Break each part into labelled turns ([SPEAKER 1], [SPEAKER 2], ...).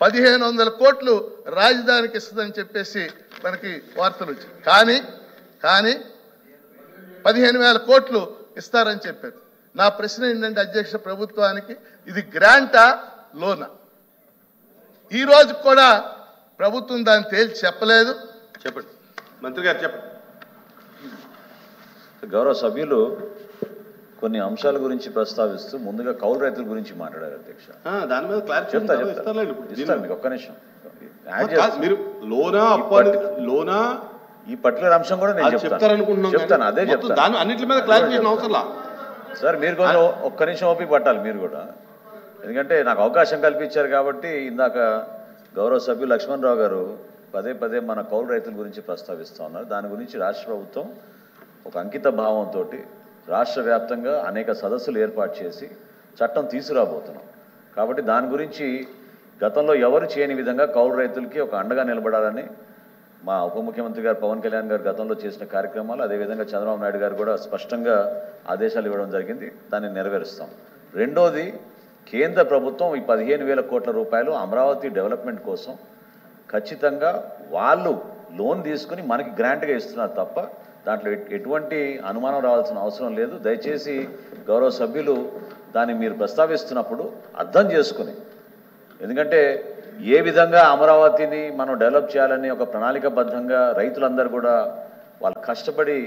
[SPEAKER 1] 1500 కోట్లు రాజధానికి ఇస్తుందని చెప్పేసి మనకి వార్తలు వచ్చాయి. కానీ 15,000 కోట్లు ఇస్తారని చెప్పారు. నా ప్రశ్న ఏంటంటే అధ్యక్ష ప్రభుత్వానికి, ఇది గ్రాంటా లోనా? ఈ రోజు కూడా ప్రభుత్వం దాన్ని తేల్చి చెప్పలేదు.
[SPEAKER 2] చెప్పండి మంత్రి గారు, చెప్పండి.
[SPEAKER 3] గౌరవ సభ్యులు కొన్ని అంశాల గురించి ప్రస్తావిస్తూ ముందుగా కౌలు రైతుల గురించి మాట్లాడారు అధ్యక్ష.
[SPEAKER 2] దాని మీద క్లారిటీ
[SPEAKER 3] చెప్తాను మీకు ఒక్క నిమిషం.
[SPEAKER 2] మీరు లోనా
[SPEAKER 3] ఈ పర్టికులర్ అంశం కూడా నేను చెప్తాను, అదే చెప్తాను.
[SPEAKER 2] అన్నింటి మీద క్లారిఫికేషన్ అవసరం
[SPEAKER 3] సార్. మీరు కొంచెం ఒక్క నిమిషం ఓపిక పట్టాలి మీరు కూడా, ఎందుకంటే నాకు అవకాశం కల్పించారు కాబట్టి. ఇందాక గౌరవ సభ్యులు లక్ష్మణరావు గారు పదే మన కౌలు రైతుల గురించి ప్రస్తావిస్తూ ఉన్నారు. దాని గురించి రాష్ట్ర ప్రభుత్వం ఒక అంకిత భావంతో రాష్ట్ర వ్యాప్తంగా అనేక సదస్సులు ఏర్పాటు చేసి చట్టం తీసుకురాబోతున్నాం. కాబట్టి దాని గురించి గతంలో ఎవరు చేయని విధంగా కౌలు రైతులకి ఒక అండగా నిలబడాలని మా ఉప ముఖ్యమంత్రి గారు పవన్ కళ్యాణ్ గారు గతంలో చేసిన కార్యక్రమాలు, అదేవిధంగా చంద్రబాబు నాయుడు గారు కూడా స్పష్టంగా ఆదేశాలు ఇవ్వడం జరిగింది. దాన్ని నెరవేరుస్తాం. రెండోది, కేంద్ర ప్రభుత్వం ఈ 15,000 కోట్ల రూపాయలు అమరావతి డెవలప్మెంట్ కోసం ఖచ్చితంగా వాళ్ళు లోన్ తీసుకుని మనకి గ్రాంట్గా ఇస్తున్నారు తప్ప దాంట్లో ఎటువంటి అనుమానం రావాల్సిన అవసరం లేదు. దయచేసి గౌరవ సభ్యులు దాన్ని మీరు ప్రస్తావిస్తున్నప్పుడు అర్థం చేసుకుని, ఎందుకంటే ఏ విధంగా అమరావతిని మనం డెవలప్ చేయాలని ఒక ప్రణాళికబద్ధంగా రైతులందరూ కూడా వాళ్ళు కష్టపడి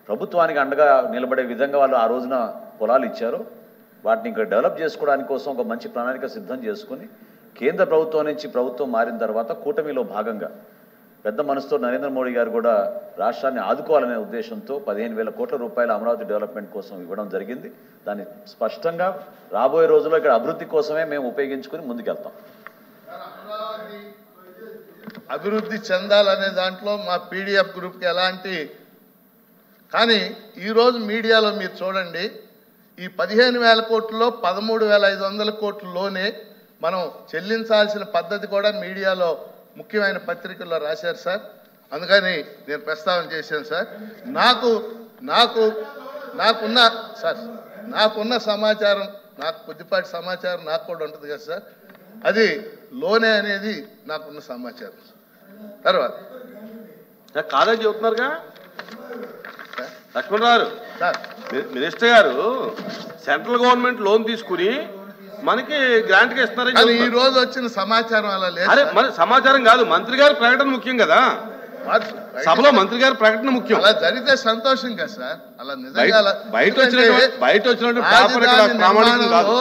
[SPEAKER 3] ప్రభుత్వానికి అండగా నిలబడే విధంగా వాళ్ళు ఆ రోజున పొలాలు ఇచ్చారు. వాటిని ఇంకా డెవలప్ చేసుకోవడానికి కోసం ఒక మంచి ప్రణాళిక సిద్ధం చేసుకుని కేంద్ర ప్రభుత్వం నుంచి ప్రభుత్వం మారిన తర్వాత కూటమిలో భాగంగా పెద్ద మనసుతో నరేంద్ర మోడీ గారు కూడా రాష్ట్రాన్ని ఆదుకోవాలనే ఉద్దేశంతో 15,000 కోట్ల రూపాయల అమరావతి డెవలప్మెంట్ కోసం ఇవ్వడం జరిగింది. దాన్ని స్పష్టంగా రాబోయే రోజుల్లో ఇక్కడ అభివృద్ధి కోసమే మేము ఉపయోగించుకుని ముందుకెళ్తాం.
[SPEAKER 1] అభివృద్ధి చెందాలనే దాంట్లో మా పీడిఎఫ్ గ్రూప్కి ఎలాంటి, కానీ ఈరోజు మీడియాలో మీరు చూడండి, ఈ 15,000 కోట్లలో 13,500 కోట్లలోనే మనం చెల్లించాల్సిన పద్ధతి కూడా మీడియాలో ముఖ్యమైన పత్రికల్లో రాశారు సార్. అందుకని నేను ప్రస్తావన చేశాను సార్. నాకున్న సమాచారం, నాకు కొద్దిపాటి సమాచారం నాకు కూడా ఉంటుంది కదా సార్, అది లోనే అనేది నాకున్న సమాచారం. తర్వాత
[SPEAKER 2] కాదని చెబుతున్నారుగా లక్ష్మణరావు
[SPEAKER 1] సార్,
[SPEAKER 2] మినిస్టర్ గారు సెంట్రల్ గవర్నమెంట్ లోన్ తీసుకుని మనకి గ్రాంట్ గా ఇస్తున్నారని
[SPEAKER 1] ఈ రోజు వచ్చిన సమాచారం అలా లేదు.
[SPEAKER 2] మరి సమాచారం కాదు, మంత్రి గారి ప్రకటన ముఖ్యం కదా. సభలో మంత్రి గారి ప్రకటన ముఖ్యం.
[SPEAKER 1] అలా జరిగితే సంతోషం కదా సార్. అలా నిజంగా
[SPEAKER 2] బయట వచ్చిన ప్రామాణికం కాదు.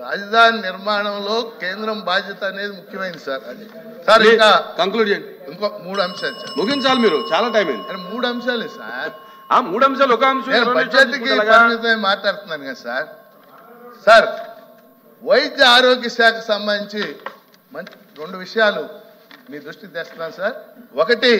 [SPEAKER 1] రాజధాని నిర్మాణంలో కేంద్రం బాధ్యత అనేది ముఖ్యమైనది సార్. అది సార్ ఇంకా
[SPEAKER 2] కంక్లూడ్ చేయండి.
[SPEAKER 1] ఇంకో 3 అంశాలు సార్
[SPEAKER 2] ముగించాలి, మీరు చాలా టైం అయింది.
[SPEAKER 1] 3 అంశాలే సార్.
[SPEAKER 2] 3 అంశాలు ఒక అంశం
[SPEAKER 1] బడ్జెట్కి పరిమితమై మాట్లాడుతున్నాను కదా సార్. సార్, వైద్య ఆరోగ్య శాఖకు సంబంధించి 2 విషయాలు మీ దృష్టికి తెస్తున్నాను సార్. ఒకటి,